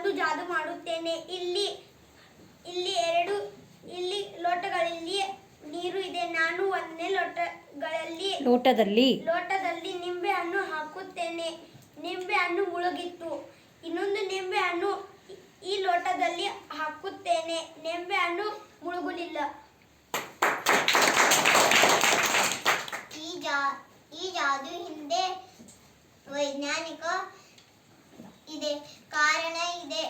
ಒಂದು ಜಾದು ಮಾಡುತ್ತೇನೆ. ಇಲ್ಲಿ ಲೋಟಗಳಲ್ಲಿ ನೀರು ಇದೆ. ನಾನು ಒಂದನೇ ಲೋಟದಲ್ಲಿ ನಿಂಬೆ ಹಣ್ಣು ಹಾಕುತ್ತೇನೆ. ನಿಂಬೆ ಹಣ್ಣು ಮುಳುಗಿತ್ತು. ಇನ್ನೊಂದು ನಿಂಬೆ ಹಣ್ಣು ಈ ಲೋಟದಲ್ಲಿ ಹಾಕುತ್ತೇನೆ. ನಿಂಬೆ ಹಣ್ಣು ಮುಳುಗಲಿಲ್ಲ. ಈ ಜಾದು ಹಿಂದೆ ವೈಜ್ಞಾನಿಕ ಇದೆ, ಕಾರಣ ಇದೆ.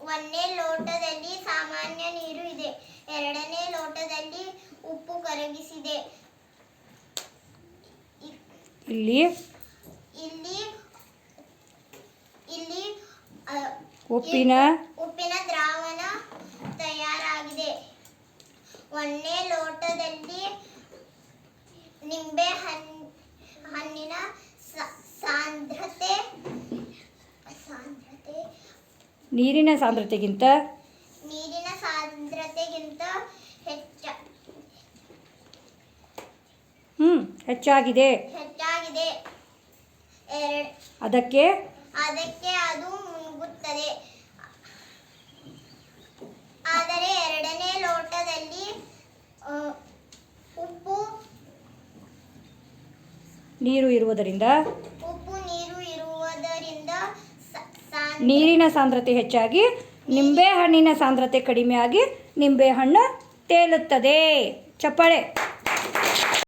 ಒಂದನೇ ಲೋಟದಲ್ಲಿ ಸಾಮಾನ್ಯ ನೀರು ಇದೆ. ಎರಡನೇ ಲೋಟದಲ್ಲಿ ಉಪ್ಪು ಕರಗಿಸಿದೆ. ಇಲ್ಲಿ ಉಪ್ಪಿನ ದ್ರಾವಣ ತಯಾರಾಗಿದೆ. ಒಂದನೇ ಲೋಟದಲ್ಲಿ ನಿಂಬೆ ಹಣ್ಣಿನ ಸಾಂದ್ರತೆ ನೀರಿನ ಸಾಂದ್ರತೆಗಿಂತ ಹೆಚ್ಚಾಗಿದೆ. ಅದಕ್ಕೆ ಅದು ಮುಳುಗುತ್ತದೆ. ಆದರೆ ಎರಡನೇ ಲೋಟದಲ್ಲಿ ನೀರು ಇರುವುದರಿಂದ ನೀರಿನ ಸಾಂದ್ರತೆ ಹೆಚ್ಚಾಗಿ ನಿಂಬೆಹಣ್ಣಿನ ಸಾಂದ್ರತೆ ಕಡಿಮೆಯಾಗಿ ನಿಂಬೆಹಣ್ಣು ತೇಲುತ್ತದೆ. ಚಪ್ಪಾಳೆ.